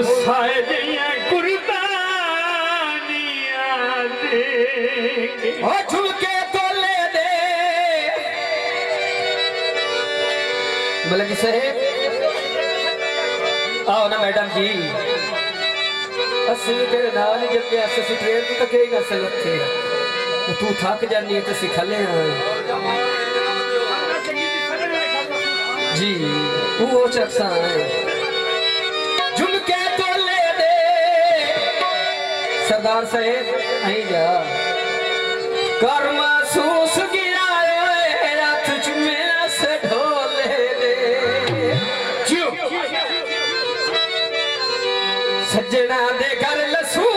सारियां कुर्बानियां दे ओ झुमके तो ले दे मलंग साहेब आओ ना मैडम जी असली तेरे नाल जब असि ट्रेन तो तक ही ना सकते तू थक जानी है तो सिखले जी वो शख्स है झुमके तो ले दे सरदार साहेब आई जा कर महसूस गिरा रात मेरा से ढोले दे सज्जना दे घर लसू